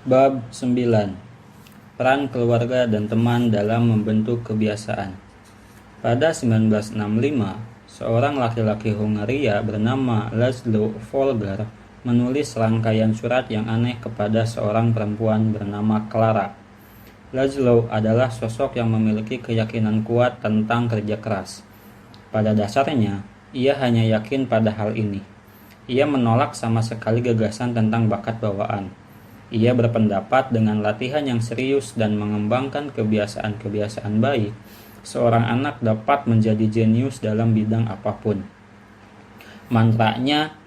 Bab 9. Peran keluarga dan teman dalam membentuk kebiasaan. Pada 1965, seorang laki-laki Hungaria bernama Laszlo Folger menulis rangkaian surat yang aneh kepada seorang perempuan bernama Clara. Laszlo adalah sosok yang memiliki keyakinan kuat tentang kerja keras. Pada dasarnya, ia hanya yakin pada hal ini. Ia menolak sama sekali gagasan tentang bakat bawaan. Ia berpendapat dengan latihan yang serius dan mengembangkan kebiasaan-kebiasaan baik, seorang anak dapat menjadi jenius dalam bidang apapun. Mantranya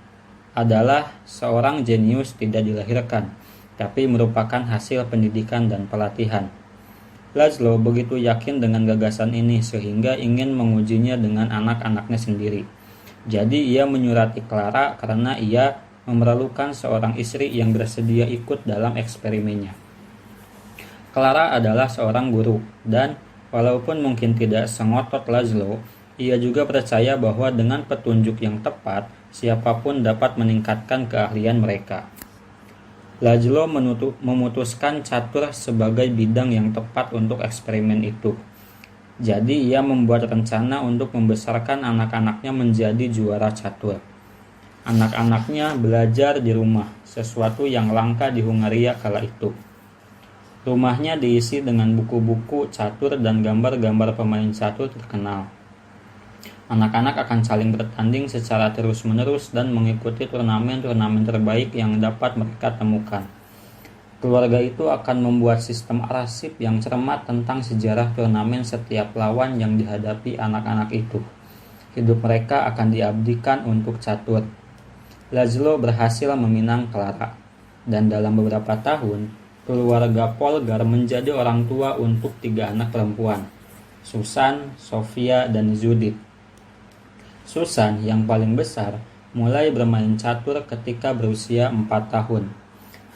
adalah seorang jenius tidak dilahirkan, tapi merupakan hasil pendidikan dan pelatihan. Laszlo begitu yakin dengan gagasan ini sehingga ingin mengujinya dengan anak-anaknya sendiri. Jadi ia menyurati Clara karena ia memerlukan seorang istri yang bersedia ikut dalam eksperimennya. Clara adalah seorang guru, dan walaupun mungkin tidak sengotot Laszlo, ia juga percaya bahwa dengan petunjuk yang tepat, siapapun dapat meningkatkan keahlian mereka. Laszlo memutuskan catur sebagai bidang yang tepat untuk eksperimen itu. Jadi ia membuat rencana untuk membesarkan anak-anaknya menjadi juara catur. Anak-anaknya belajar di rumah, sesuatu yang langka di Hungaria kala itu. Rumahnya diisi dengan buku-buku catur dan gambar-gambar pemain catur terkenal. Anak-anak akan saling bertanding secara terus-menerus dan mengikuti turnamen-turnamen terbaik yang dapat mereka temukan. Keluarga itu akan membuat sistem arsip yang cermat tentang sejarah turnamen setiap lawan yang dihadapi anak-anak itu. Hidup mereka akan diabdikan untuk catur. Laszlo berhasil meminang Clara, dan dalam beberapa tahun, keluarga Folger menjadi orang tua untuk 3 anak perempuan, Susan, Sofia, dan Judith. Susan, yang paling besar, mulai bermain catur ketika berusia 4 tahun.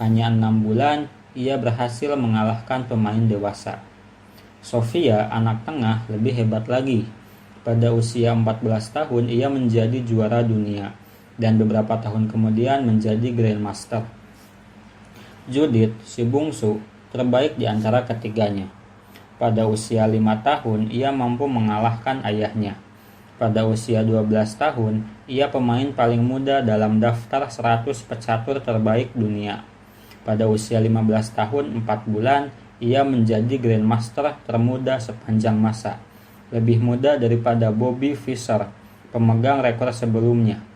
Hanya 6 bulan, ia berhasil mengalahkan pemain dewasa. Sofia, anak tengah, lebih hebat lagi. Pada usia 14 tahun, ia menjadi juara dunia, dan beberapa tahun kemudian menjadi Grandmaster. Judith, si bungsu, terbaik di antara ketiganya. Pada usia 5 tahun, ia mampu mengalahkan ayahnya. Pada usia 12 tahun, ia pemain paling muda dalam daftar 100 pecatur terbaik dunia. Pada usia 15 tahun 4 bulan, ia menjadi Grandmaster termuda sepanjang masa. Lebih muda daripada Bobby Fischer, pemegang rekor sebelumnya.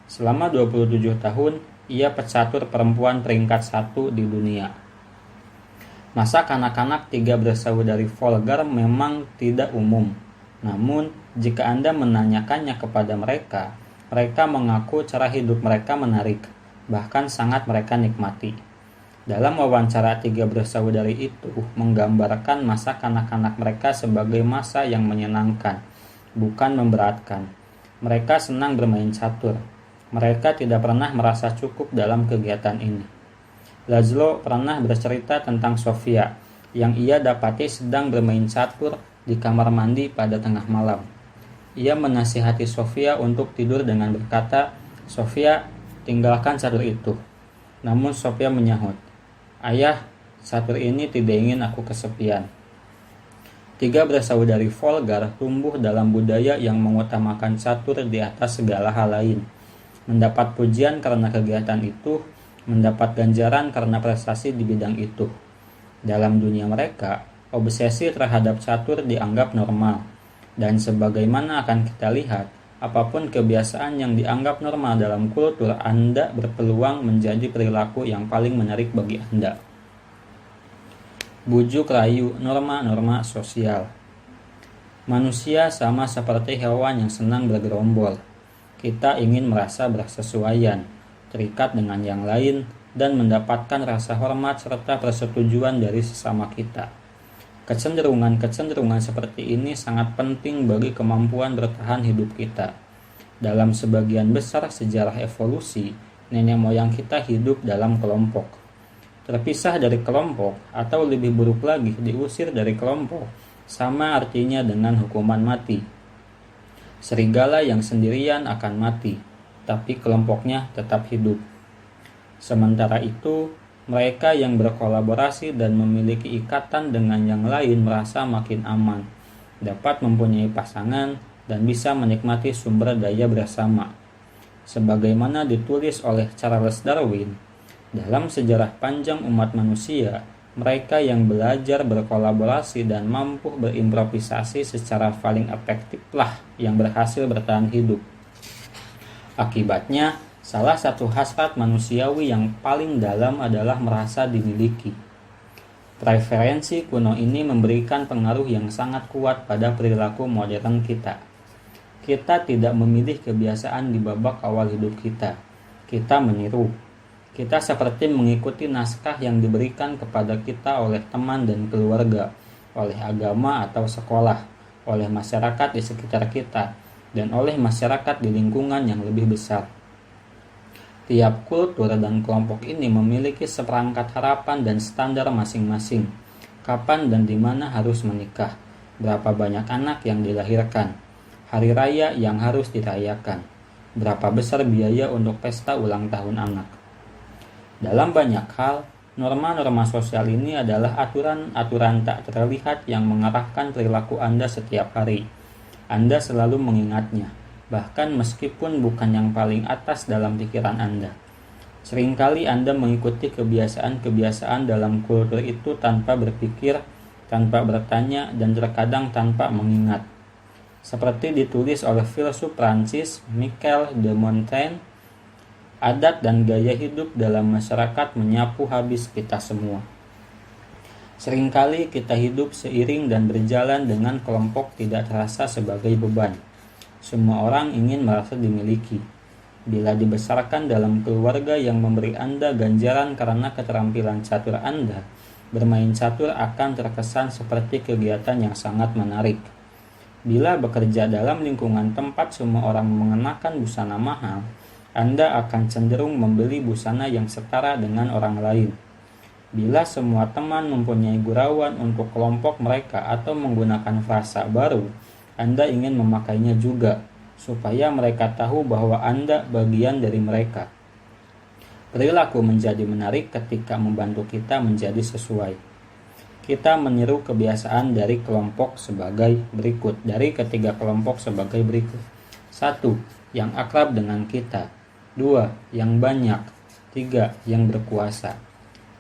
Selama 27 tahun, ia pecatur perempuan peringkat 1 di dunia. Masa kanak-kanak 3 bersaudari Folger memang tidak umum. Namun, jika Anda menanyakannya kepada mereka, mereka mengaku cara hidup mereka menarik, bahkan sangat mereka nikmati. Dalam wawancara 3 bersaudari itu menggambarkan masa kanak-kanak mereka sebagai masa yang menyenangkan, bukan memberatkan. Mereka senang bermain catur. Mereka tidak pernah merasa cukup dalam kegiatan ini. Laszlo pernah bercerita tentang Sofia, yang ia dapati sedang bermain catur di kamar mandi pada tengah malam. Ia menasihati Sofia untuk tidur dengan berkata, "Sofia, tinggalkan catur itu." Namun Sofia menyahut, "Ayah, catur ini tidak ingin aku kesepian." 3 bersaudari Folger tumbuh dalam budaya yang mengutamakan catur di atas segala hal lain. Mendapat pujian karena kegiatan itu, mendapat ganjaran karena prestasi di bidang itu. Dalam dunia mereka, obsesi terhadap catur dianggap normal. Dan sebagaimana akan kita lihat, apapun kebiasaan yang dianggap normal dalam kultur Anda berpeluang menjadi perilaku yang paling menarik bagi Anda. Bujuk rayu norma-norma sosial. Manusia sama seperti hewan yang senang bergerombol. Kita ingin merasa bersesuaian, terikat dengan yang lain, dan mendapatkan rasa hormat serta persetujuan dari sesama kita. Kecenderungan-kecenderungan seperti ini sangat penting bagi kemampuan bertahan hidup kita. Dalam sebagian besar sejarah evolusi, nenek moyang kita hidup dalam kelompok. Terpisah dari kelompok, atau lebih buruk lagi, diusir dari kelompok, sama artinya dengan hukuman mati. Serigala yang sendirian akan mati, tapi kelompoknya tetap hidup. Sementara itu, Mereka yang berkolaborasi dan memiliki ikatan dengan yang lain merasa makin aman, dapat mempunyai pasangan, dan bisa menikmati sumber daya bersama. Sebagaimana ditulis oleh Charles Darwin, dalam sejarah panjang umat manusia, mereka yang belajar berkolaborasi dan mampu berimprovisasi secara paling efektiflah yang berhasil bertahan hidup. Akibatnya, salah satu hasrat manusiawi yang paling dalam adalah merasa dimiliki. Preferensi kuno ini memberikan pengaruh yang sangat kuat pada perilaku modern kita. Kita tidak memilih kebiasaan di babak awal hidup kita. Kita meniru. Kita seperti mengikuti naskah yang diberikan kepada kita oleh teman dan keluarga, oleh agama atau sekolah, oleh masyarakat di sekitar kita, dan oleh masyarakat di lingkungan yang lebih besar. Tiap kultur dan kelompok ini memiliki seperangkat harapan dan standar masing-masing. Kapan dan di mana harus menikah, berapa banyak anak yang dilahirkan, hari raya yang harus dirayakan, berapa besar biaya untuk pesta ulang tahun anak. Dalam banyak hal, norma-norma sosial ini adalah aturan-aturan tak terlihat yang mengarahkan perilaku Anda setiap hari. Anda selalu mengingatnya, bahkan meskipun bukan yang paling atas dalam pikiran Anda. Seringkali Anda mengikuti kebiasaan-kebiasaan dalam kultur itu tanpa berpikir, tanpa bertanya, dan terkadang tanpa mengingat. Seperti ditulis oleh filsuf Prancis Michel de Montaigne, adat dan gaya hidup dalam masyarakat menyapu habis kita semua. Seringkali kita hidup seiring dan berjalan dengan kelompok tidak terasa sebagai beban. Semua orang ingin merasa dimiliki. Bila dibesarkan dalam keluarga yang memberi Anda ganjaran karena keterampilan catur Anda, bermain catur akan terkesan seperti kegiatan yang sangat menarik. Bila bekerja dalam lingkungan tempat semua orang mengenakan busana mahal, Anda akan cenderung membeli busana yang setara dengan orang lain. Bila semua teman mempunyai gurauan untuk kelompok mereka atau menggunakan frasa baru, Anda ingin memakainya juga, supaya mereka tahu bahwa Anda bagian dari mereka. Perilaku menjadi menarik ketika membantu kita menjadi sesuai. Kita meniru kebiasaan dari kelompok sebagai berikut. Dari ketiga kelompok sebagai berikut. 1. Yang akrab dengan kita. 2. Yang banyak. 3. Yang berkuasa.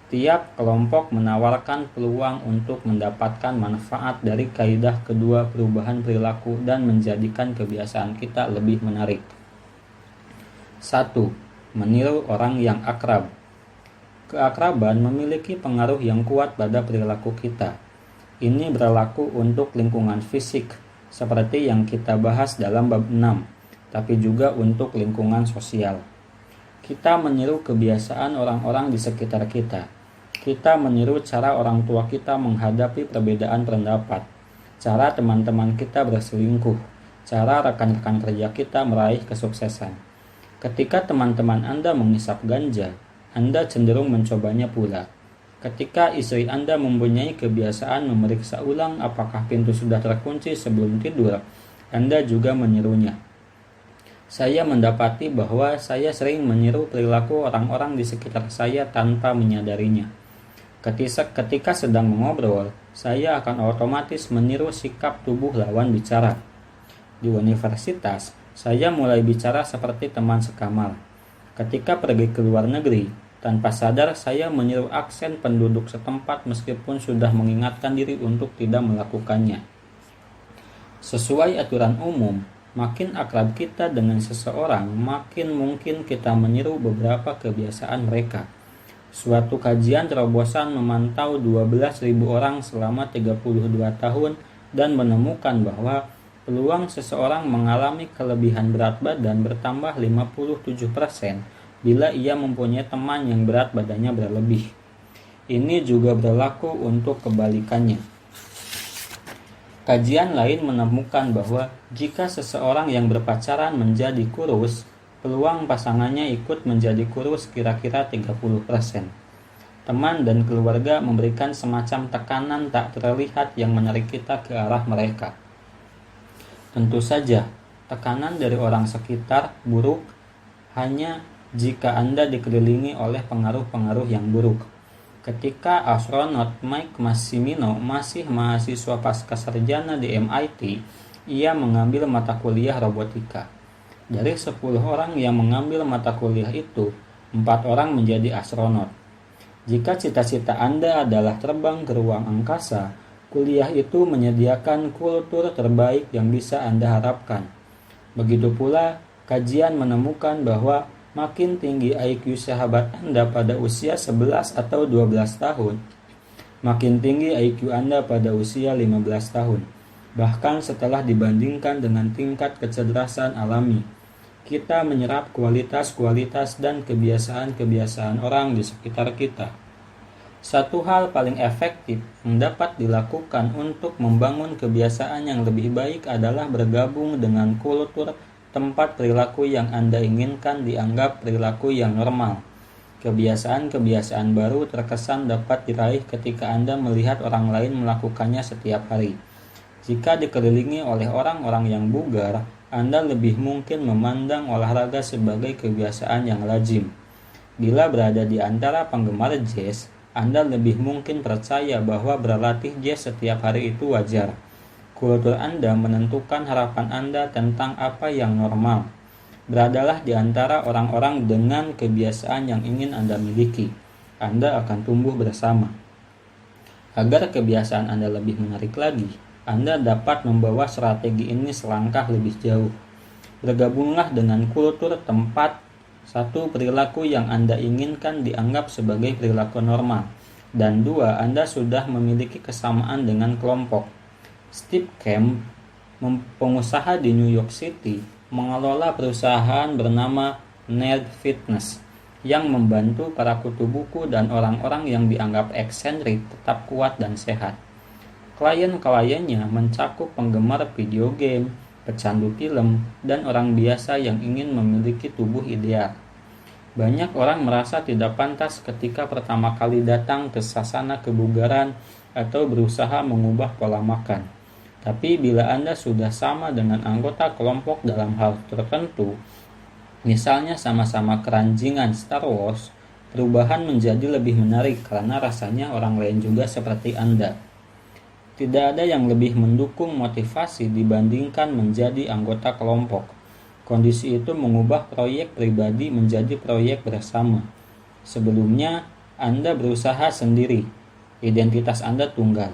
Tiap kelompok menawarkan peluang untuk mendapatkan manfaat dari kaidah kedua perubahan perilaku dan menjadikan kebiasaan kita lebih menarik. 1. Meniru orang yang akrab. Keakraban memiliki pengaruh yang kuat pada perilaku kita. Ini berlaku untuk lingkungan fisik, seperti yang kita bahas dalam bab 6, tapi juga untuk lingkungan sosial. Kita meniru kebiasaan orang-orang di sekitar kita. Kita meniru cara orang tua kita menghadapi perbedaan pendapat, cara teman-teman kita berselingkuh, cara rekan-rekan kerja kita meraih kesuksesan. Ketika teman-teman Anda menghisap ganja, Anda cenderung mencobanya pula. Ketika istri Anda mempunyai kebiasaan memeriksa ulang apakah pintu sudah terkunci sebelum tidur, Anda juga menirunya. Saya mendapati bahwa saya sering meniru perilaku orang-orang di sekitar saya tanpa menyadarinya. Ketika sedang mengobrol, saya akan otomatis meniru sikap tubuh lawan bicara. Di universitas, saya mulai bicara seperti teman sekamar. Ketika pergi ke luar negeri, tanpa sadar saya meniru aksen penduduk setempat meskipun sudah mengingatkan diri untuk tidak melakukannya. Sesuai aturan umum, makin akrab kita dengan seseorang, makin mungkin kita meniru beberapa kebiasaan mereka. Suatu kajian terobosan memantau 12.000 orang selama 32 tahun dan menemukan bahwa peluang seseorang mengalami kelebihan berat badan bertambah 57% bila ia mempunyai teman yang berat badannya berlebih. Ini juga berlaku untuk kebalikannya. Kajian lain menemukan bahwa jika seseorang yang berpacaran menjadi kurus, peluang pasangannya ikut menjadi kurus kira-kira 30%. Teman dan keluarga memberikan semacam tekanan tak terlihat yang menarik kita ke arah mereka. Tentu saja, tekanan dari orang sekitar buruk hanya jika Anda dikelilingi oleh pengaruh-pengaruh yang buruk. Ketika astronot Mike Massimino masih mahasiswa pascasarjana di MIT, ia mengambil mata kuliah robotika. Dari 10 orang yang mengambil mata kuliah itu, 4 orang menjadi astronot. Jika cita-cita Anda adalah terbang ke ruang angkasa, kuliah itu menyediakan kultur terbaik yang bisa Anda harapkan. Begitu pula, kajian menemukan bahwa makin tinggi IQ sahabat Anda pada usia 11 atau 12 tahun, makin tinggi IQ Anda pada usia 15 tahun. Bahkan setelah dibandingkan dengan tingkat kecerdasan alami, kita menyerap kualitas-kualitas dan kebiasaan-kebiasaan orang di sekitar kita. Satu hal paling efektif yang dapat dilakukan untuk membangun kebiasaan yang lebih baik adalah bergabung dengan kultur tempat perilaku yang Anda inginkan dianggap perilaku yang normal. Kebiasaan-kebiasaan baru terkesan dapat diraih ketika Anda melihat orang lain melakukannya setiap hari. Jika dikelilingi oleh orang-orang yang bugar, Anda lebih mungkin memandang olahraga sebagai kebiasaan yang lazim. Bila berada di antara penggemar jazz, Anda lebih mungkin percaya bahwa berlatih jazz setiap hari itu wajar. Kultur Anda menentukan harapan Anda tentang apa yang normal. Beradalah di antara orang-orang dengan kebiasaan yang ingin Anda miliki. Anda akan tumbuh bersama. Agar kebiasaan Anda lebih menarik lagi, Anda dapat membawa strategi ini selangkah lebih jauh. Bergabunglah dengan kultur tempat satu, perilaku yang Anda inginkan dianggap sebagai perilaku normal. Dan 2, Anda sudah memiliki kesamaan dengan kelompok. Steve Camp, pengusaha di New York City, mengelola perusahaan bernama Nerd Fitness yang membantu para kutu buku dan orang-orang yang dianggap eksentrik tetap kuat dan sehat. Klien-kliennya mencakup penggemar video game, pecandu film, dan orang biasa yang ingin memiliki tubuh ideal. Banyak orang merasa tidak pantas ketika pertama kali datang ke sasana kebugaran atau berusaha mengubah pola makan. Tapi bila Anda sudah sama dengan anggota kelompok dalam hal tertentu, misalnya sama-sama keranjingan Star Wars, perubahan menjadi lebih menarik karena rasanya orang lain juga seperti Anda. Tidak ada yang lebih mendukung motivasi dibandingkan menjadi anggota kelompok. Kondisi itu mengubah proyek pribadi menjadi proyek bersama. Sebelumnya, Anda berusaha sendiri. Identitas Anda tunggal.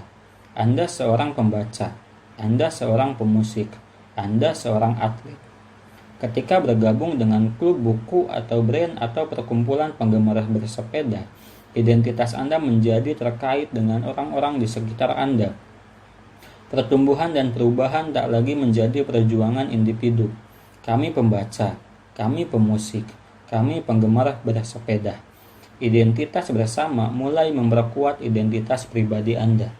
Anda seorang pembaca. Anda seorang pemusik. Anda seorang atlet. Ketika bergabung dengan klub buku atau brand atau perkumpulan penggemar bersepeda, identitas Anda menjadi terkait dengan orang-orang di sekitar Anda. Pertumbuhan dan perubahan tak lagi menjadi perjuangan individu. Kami pembaca, kami pemusik, kami penggemar bersepeda. Identitas bersama mulai memperkuat identitas pribadi Anda.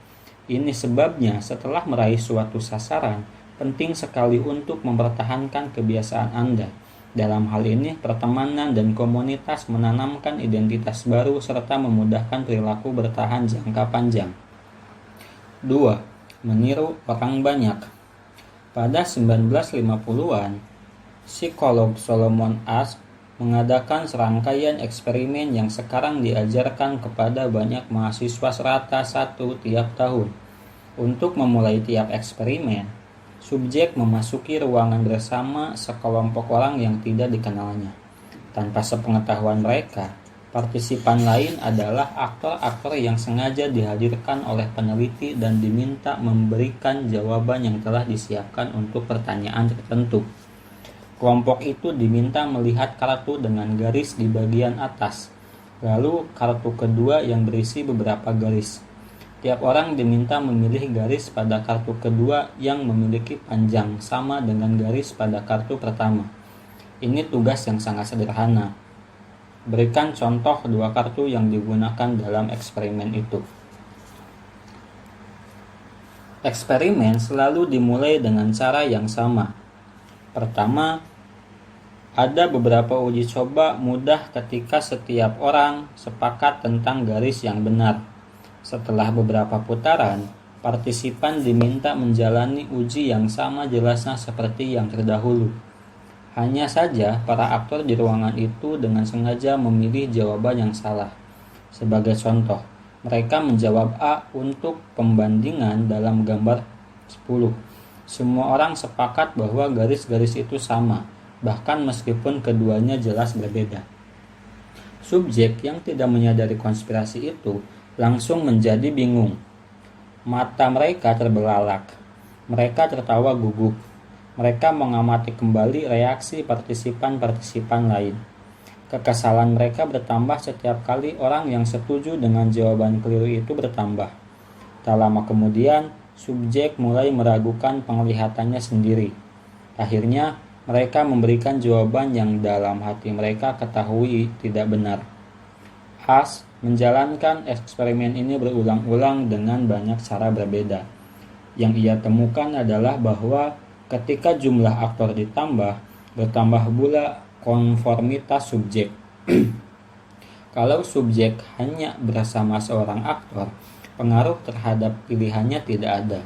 Ini sebabnya setelah meraih suatu sasaran, penting sekali untuk mempertahankan kebiasaan Anda. Dalam hal ini, pertemanan dan komunitas menanamkan identitas baru serta memudahkan perilaku bertahan jangka panjang. 2. Meniru orang banyak. Pada 1950-an, psikolog Solomon Asch mengadakan serangkaian eksperimen yang sekarang diajarkan kepada banyak mahasiswa serata 1 tiap tahun. Untuk memulai tiap eksperimen, subjek memasuki ruangan bersama sekelompok orang yang tidak dikenalnya. Tanpa sepengetahuan mereka, partisipan lain adalah aktor-aktor yang sengaja dihadirkan oleh peneliti dan diminta memberikan jawaban yang telah disiapkan untuk pertanyaan tertentu. Kelompok itu diminta melihat kartu dengan garis di bagian atas, lalu kartu kedua yang berisi beberapa garis. Tiap orang diminta memilih garis pada kartu kedua yang memiliki panjang sama dengan garis pada kartu pertama. Ini tugas yang sangat sederhana. Berikan contoh 2 kartu yang digunakan dalam eksperimen itu. Eksperimen selalu dimulai dengan cara yang sama. Pertama, ada beberapa uji coba mudah ketika setiap orang sepakat tentang garis yang benar. Setelah beberapa putaran, partisipan diminta menjalani uji yang sama jelasnya seperti yang terdahulu. Hanya saja, para aktor di ruangan itu dengan sengaja memilih jawaban yang salah. Sebagai contoh, Mereka menjawab A untuk pembandingan dalam gambar 10. Semua orang sepakat bahwa garis-garis itu sama, bahkan meskipun keduanya jelas berbeda. Subjek yang tidak menyadari konspirasi itu langsung menjadi bingung. Mata mereka terbelalak. Mereka tertawa gugup. Mereka mengamati kembali reaksi partisipan-partisipan lain. Kekesalan mereka bertambah setiap kali orang yang setuju dengan jawaban keliru itu bertambah. Tak lama kemudian, subjek mulai meragukan penglihatannya sendiri. Akhirnya, mereka memberikan jawaban yang dalam hati mereka ketahui tidak benar. Haas menjalankan eksperimen ini berulang-ulang dengan banyak cara berbeda. Yang ia temukan adalah bahwa ketika jumlah aktor ditambah, bertambah pula konformitas subjek. Kalau subjek hanya bersama seorang aktor, pengaruh terhadap pilihannya tidak ada.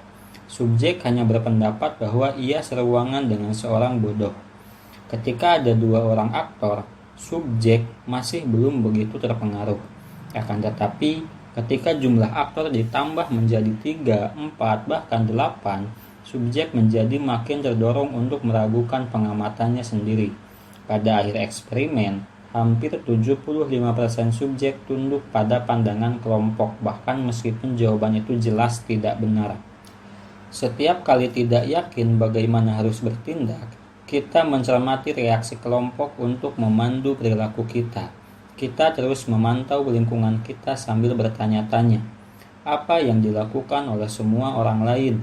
Subjek hanya berpendapat bahwa ia seruangan dengan seorang bodoh. Ketika ada 2 orang aktor, subjek masih belum begitu terpengaruh. Akan tetapi, ketika jumlah aktor ditambah menjadi 3, 4, bahkan 8, subjek menjadi makin terdorong untuk meragukan pengamatannya sendiri. Pada akhir eksperimen, hampir 75% subjek tunduk pada pandangan kelompok, bahkan meskipun jawaban itu jelas tidak benar. Setiap kali tidak yakin bagaimana harus bertindak, kita mencermati reaksi kelompok untuk memandu perilaku kita. Kita terus memantau lingkungan kita sambil bertanya-tanya, apa yang dilakukan oleh semua orang lain?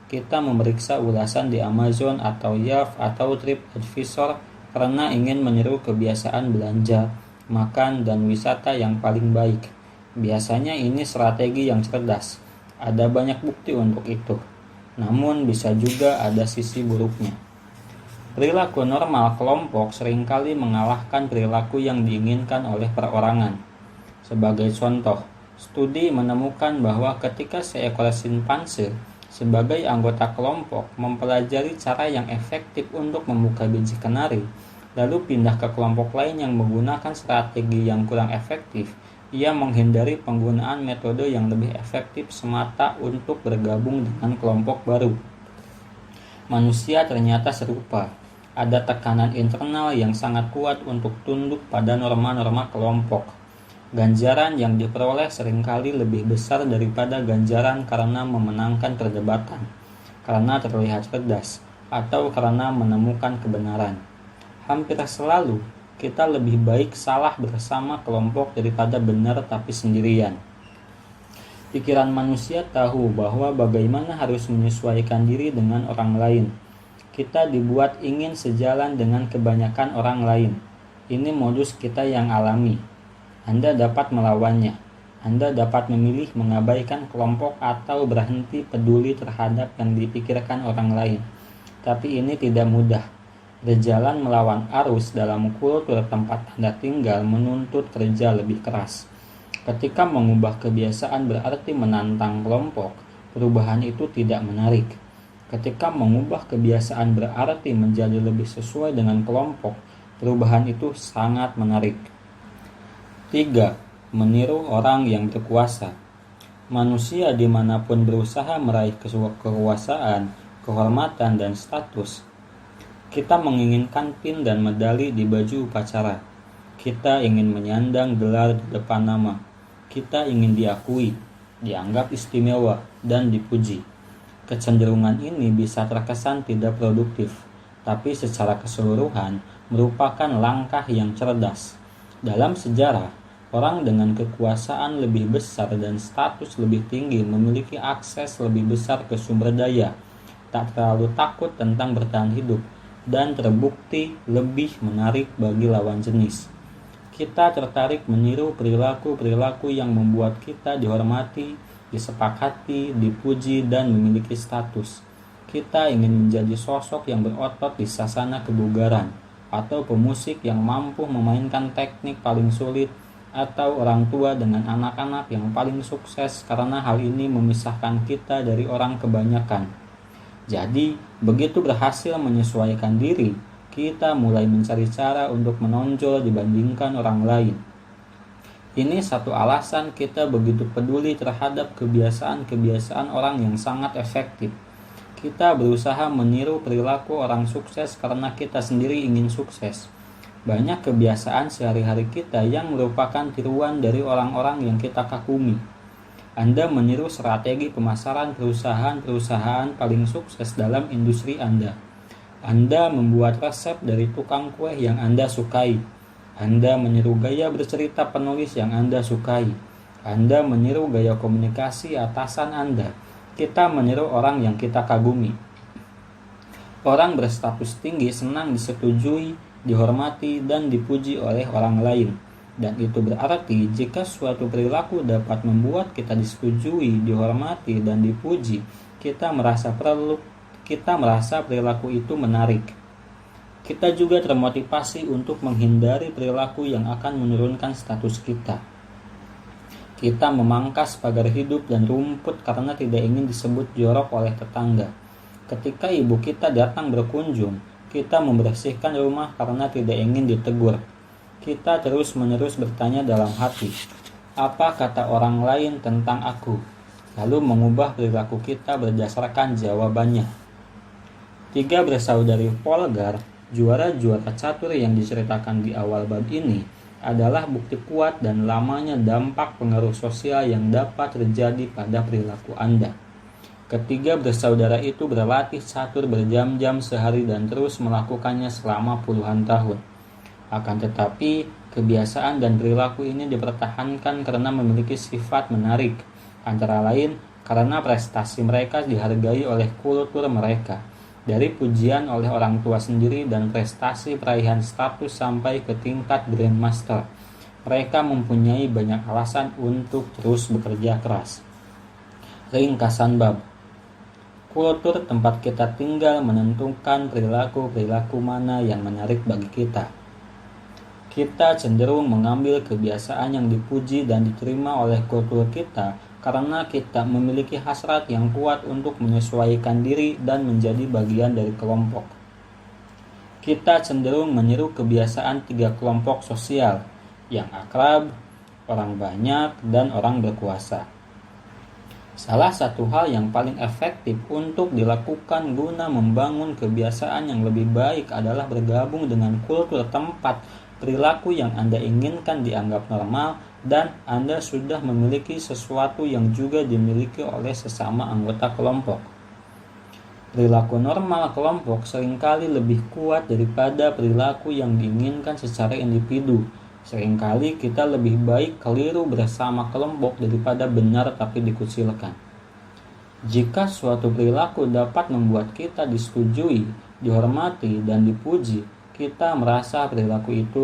Kita memeriksa ulasan di Amazon atau Yelp atau TripAdvisor karena ingin meniru kebiasaan belanja, makan, dan wisata yang paling baik. Biasanya ini strategi yang cerdas. Ada banyak bukti untuk itu. Namun bisa juga ada sisi buruknya. Perilaku normal kelompok seringkali mengalahkan perilaku yang diinginkan oleh perorangan. Sebagai contoh, studi menemukan bahwa ketika seekor simpanse sebagai anggota kelompok mempelajari cara yang efektif untuk membuka biji kenari, lalu pindah ke kelompok lain yang menggunakan strategi yang kurang efektif, ia menghindari penggunaan metode yang lebih efektif semata untuk bergabung dengan kelompok baru. Manusia ternyata serupa. Ada tekanan internal yang sangat kuat untuk tunduk pada norma-norma kelompok. Ganjaran yang diperoleh seringkali lebih besar daripada ganjaran karena memenangkan perdebatan, karena terlihat cerdas, atau karena menemukan kebenaran. Hampir selalu, kita lebih baik salah bersama kelompok daripada benar tapi sendirian. Pikiran manusia tahu bahwa bagaimana harus menyesuaikan diri dengan orang lain. Kita dibuat ingin sejalan dengan kebanyakan orang lain. Ini modus kita yang alami. Anda dapat melawannya. Anda dapat memilih mengabaikan kelompok atau berhenti peduli terhadap yang dipikirkan orang lain. Tapi ini tidak mudah. Berjalan melawan arus dalam kultur tempat Anda tinggal menuntut kerja lebih keras. Ketika mengubah kebiasaan berarti menantang kelompok, perubahan itu tidak menarik. Ketika mengubah kebiasaan berarti menjadi lebih sesuai dengan kelompok, perubahan itu sangat menarik. 3. Meniru orang yang berkuasa. Manusia dimanapun berusaha meraih kekuasaan, kehormatan, dan status. Kita menginginkan pin dan medali di baju upacara. Kita ingin menyandang gelar di depan nama. Kita ingin diakui, dianggap istimewa, dan dipuji. Kecenderungan ini bisa terkesan tidak produktif, tapi secara keseluruhan merupakan langkah yang cerdas. Dalam sejarah, orang dengan kekuasaan lebih besar dan status lebih tinggi memiliki akses lebih besar ke sumber daya, tak terlalu takut tentang bertahan hidup, dan terbukti lebih menarik bagi lawan jenis. Kita tertarik meniru perilaku-perilaku yang membuat kita dihormati, disepakati, dipuji, dan memiliki status. Kita ingin menjadi sosok yang berotot di sasana kebugaran, atau pemusik yang mampu memainkan teknik paling sulit, atau orang tua dengan anak-anak yang paling sukses karena hal ini memisahkan kita dari orang kebanyakan. Jadi, begitu berhasil menyesuaikan diri, kita mulai mencari cara untuk menonjol dibandingkan orang lain. Ini satu alasan kita begitu peduli terhadap kebiasaan-kebiasaan orang yang sangat efektif. Kita berusaha meniru perilaku orang sukses karena kita sendiri ingin sukses. Banyak kebiasaan sehari-hari kita yang merupakan tiruan dari orang-orang yang kita kagumi. Anda meniru strategi pemasaran perusahaan-perusahaan paling sukses dalam industri Anda. Anda membuat resep dari tukang kue yang Anda sukai. Anda meniru gaya bercerita penulis yang Anda sukai. Anda meniru gaya komunikasi atasan Anda. Kita meniru orang yang kita kagumi. Orang berstatus tinggi senang disetujui, dihormati, dan dipuji oleh orang lain. Dan itu berarti jika suatu perilaku dapat membuat kita disetujui, dihormati, dan dipuji, kita merasa perilaku itu menarik. Kita juga termotivasi untuk menghindari perilaku yang akan menurunkan status kita. Kita memangkas pagar hidup dan rumput karena tidak ingin disebut jorok oleh tetangga. Ketika ibu kita datang berkunjung, kita membersihkan rumah karena tidak ingin ditegur. Kita terus-menerus bertanya dalam hati, apa kata orang lain tentang aku? Lalu mengubah perilaku kita berdasarkan jawabannya. 3 bersaudari Polgar, juara-juara catur yang diceritakan di awal bab ini, adalah bukti kuat dan lamanya dampak pengaruh sosial yang dapat terjadi pada perilaku Anda. Ketiga bersaudara itu berlatih catur berjam-jam sehari dan terus melakukannya selama puluhan tahun. Akan tetapi, kebiasaan dan perilaku ini dipertahankan karena memiliki sifat menarik, antara lain karena prestasi mereka dihargai oleh kultur mereka. Dari pujian oleh orang tua sendiri dan prestasi peraihan status sampai ke tingkat grandmaster, mereka mempunyai banyak alasan untuk terus bekerja keras. Ringkasan bab. Kultur tempat kita tinggal menentukan perilaku-perilaku mana yang menarik bagi kita. Kita cenderung mengambil kebiasaan yang dipuji dan diterima oleh kultur kita karena kita memiliki hasrat yang kuat untuk menyesuaikan diri dan menjadi bagian dari kelompok. Kita cenderung meniru kebiasaan 3 kelompok sosial, yang akrab, orang banyak, dan orang berkuasa. Salah satu hal yang paling efektif untuk dilakukan guna membangun kebiasaan yang lebih baik adalah bergabung dengan kultur tempat perilaku yang Anda inginkan dianggap normal dan Anda sudah memiliki sesuatu yang juga dimiliki oleh sesama anggota kelompok. Perilaku normal kelompok seringkali lebih kuat daripada perilaku yang diinginkan secara individu. Seringkali kita lebih baik keliru bersama kelompok daripada benar tapi dikucilkan. Jika suatu perilaku dapat membuat kita disetujui, dihormati, dan dipuji, kita merasa perilaku itu